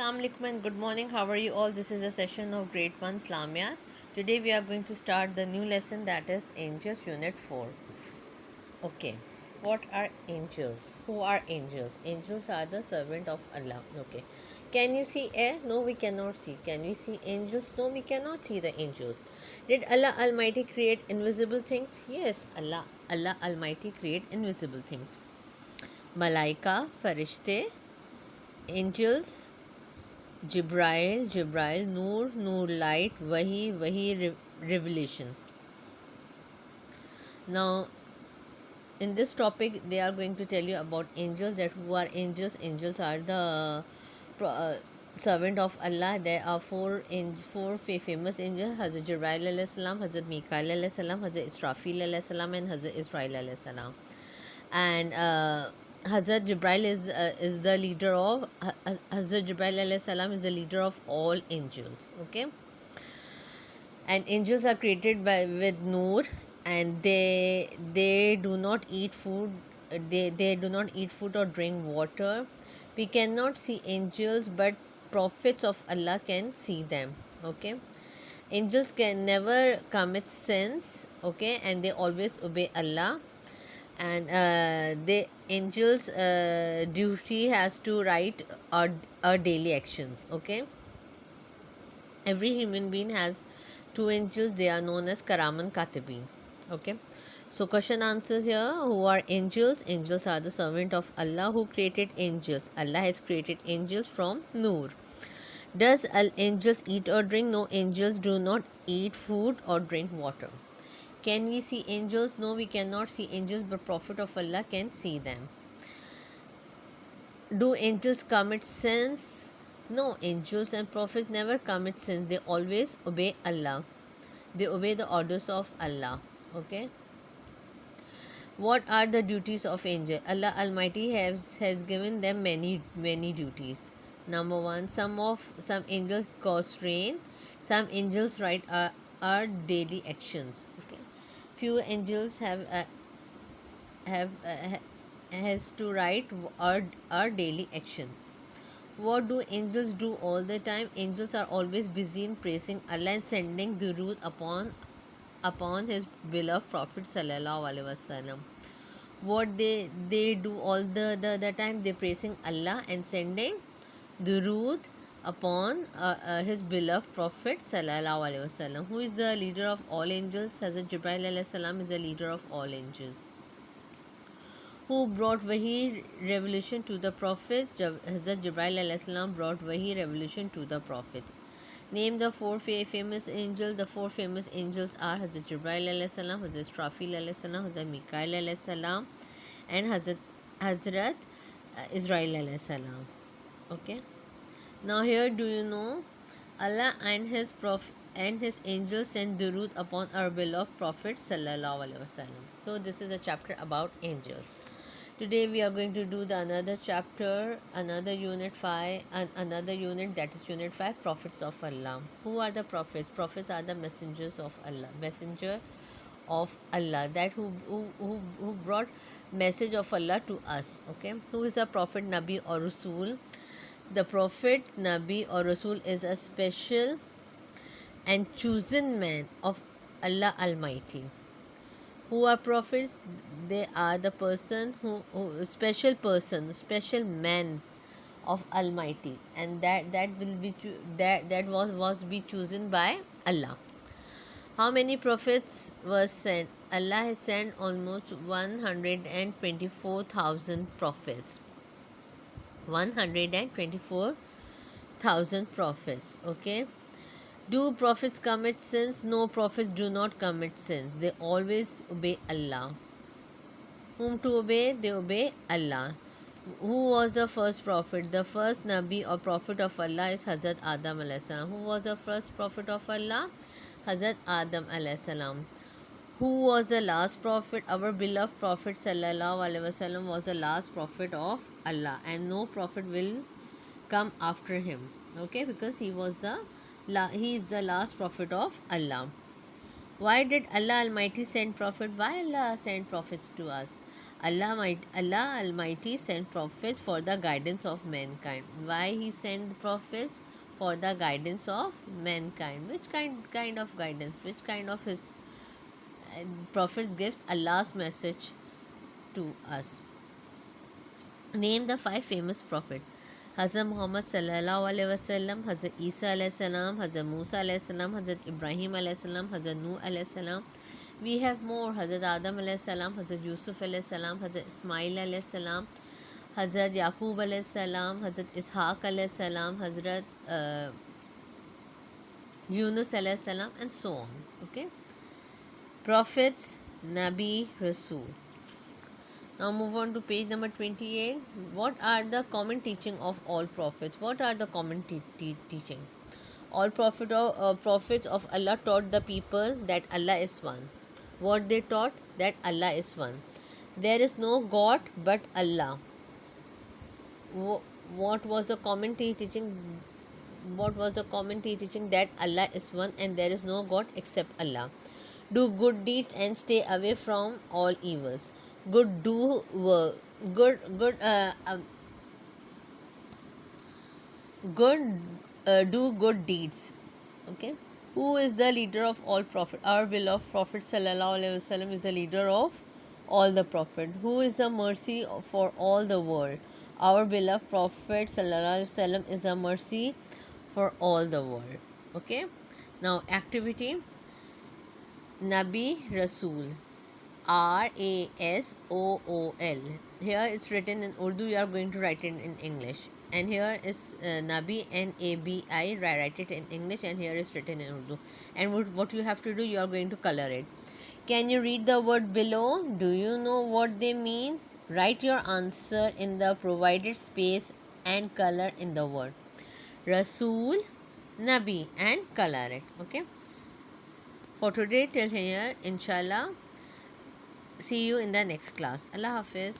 Assalamu alaikum and good morning. How are you all? This is a session of grade 1 Islamiyat. Today we are going to start the new lesson, that is Angels Unit 4. Okay. What are angels? Who are angels? Angels are the servant of Allah. Okay. Can you see air? No, we cannot see. Can we see angels? No, we cannot see the angels. Did Allah Almighty create invisible things? Yes, Allah Almighty create invisible things. Malaika, Farishte, angels, Jibrail, Noor, light, Wahi, revelation. Now, in this topic, they are going to tell you about angels. That who are angels? Angels are the servant of Allah. There are four famous angels: Hazrat Jibrail alayhi salam, Hazrat Mikael alayhi salam, Hazrat Israfil alayhi salam, and Hazrat Israel alayhi salam. And Hazrat Jibrail is the leader of Hazrat Jibrail alayhi salam is the leader of all angels. Okay, and angels are created by with Noor, and they do not eat food. They do not eat food or drink water. We cannot see angels, but prophets of Allah can see them. Okay, angels can never commit sins. Okay, and they always obey Allah. And the angels duty has to write our daily actions. Okay, every human being has two angels. They are known as karaman katibin. Okay, so question answers here. Who are angels? Angels are the servant of Allah who created angels. Allah has created angels from Noor. Does angels eat or drink? No, angels do not eat food or drink water. Can we see angels? No, we cannot see angels, but Prophet of Allah can see them. Do angels commit sins? No, angels and prophets never commit sins. They always obey Allah. They obey the orders of Allah. Okay. What are the duties of angel? Allah Almighty has given them many duties. Number one, some angels cause rain. Some angels write our daily actions. Okay. Few angels have has to write our daily actions. What do angels do all the time? Angels are always busy in praising Allah and sending durood upon his beloved Prophet sallallahu alaihi wasallam. What they do all the time, they praising Allah and sending durood upon his beloved Prophet sallallahu alaihi wasallam. Who is the leader of all angels? Hazrat Jibril alayhi salam is the leader of all angels. Who brought Wahi revelation to the prophets? Hazrat Jibril alayhi salam brought Wahi revelation to the prophets. Name the four famous angels. The four famous angels are Hazrat Jibril alayhi salam, Hazrat Israfil alayhi salam, Hazrat Mikael alayhi salam, and Hazrat Israel alayhi salam. Okay. Now here, do you know Allah and his angels sent durood upon our beloved Prophet sallallahu alaihi wasallam. So this is a chapter about angels. Today we are going to do the another chapter, another unit 5, and another unit, that is unit 5, prophets of Allah. Who are the prophets? Prophets are the messengers of Allah, messenger of Allah, that who brought message of Allah to us. Okay, who is a prophet, Nabi or Rasul? The prophet, Nabi or Rasul is a special and chosen man of Allah Almighty. Who are prophets? They are the special man of Almighty, and that will be that was be chosen by Allah. How many prophets were sent? Allah has sent almost 124,000 prophets. 124,000 prophets. Okay. Do prophets commit sins? No, prophets do not commit sins. They always obey Allah. Whom to obey? They obey Allah. Who was the first prophet? The first Nabi or prophet of Allah is Hazrat Adam alayhi salam. Who was the first prophet of Allah? Hazrat Adam alayhi salam. Who was the last prophet? Our beloved Prophet sallallahu alaihi wasallam was the last prophet of Allah, and no prophet will come after him. Okay, because he is the last prophet of Allah. Why did Allah Almighty send prophet? Why Allah sent prophets to us? Allah Almighty sent prophets for the guidance of mankind. Why He sent prophets? For the guidance of mankind. Which kind of guidance? Which kind of His prophets gives Allah's message to us? Name the 5 famous prophets. Hazrat Muhammad sallallahu alaihi wasallam, Hazrat Isa alayhi salam, Hazrat Musa alayhi salam, Hazrat Ibrahim alayhi salam, Hazrat Nuh alayhi salam. We have more. Hazrat Adam alayhi salam, Hazrat Yusuf alayhi salam, Hazrat Ismail alayhi salam, Hazrat Yaqub alayhi salam, Hazrat Ishaq alayhi salam, Hazrat Yunus alayhi salam, and so on. Okay. Prophets, Nabi, Rasul. Now move on to page number 28. What are the common teaching of all prophets? What are the common teaching? All prophets of Allah taught the people that Allah is one. What they taught? That Allah is one. There is no God but Allah. What was the common teaching? What was the common teaching? That Allah is one and there is no God except Allah. Do good deeds and stay away from all evils. Good do work. Do good deeds. Okay. Who is the leader of all prophet? Our beloved Prophet sallallahu alaihi wasallam is the leader of all the prophet. Who is the mercy for all the world? Our beloved Prophet sallallahu alaihi wasallam is a mercy for all the world. Okay. Now activity. Nabi Rasul. Rasool. Here it's written in Urdu. You are going to write it in English. And here is Nabi, Nabi. Write it in English, and here is written in Urdu. And what you have to do, you are going to color it. Can you read the word below? Do you know what they mean? Write your answer in the provided space and color in the word. Rasul, Nabi, and color it. Okay. For today, till here, inshallah. See you in the next class. Allah Hafiz.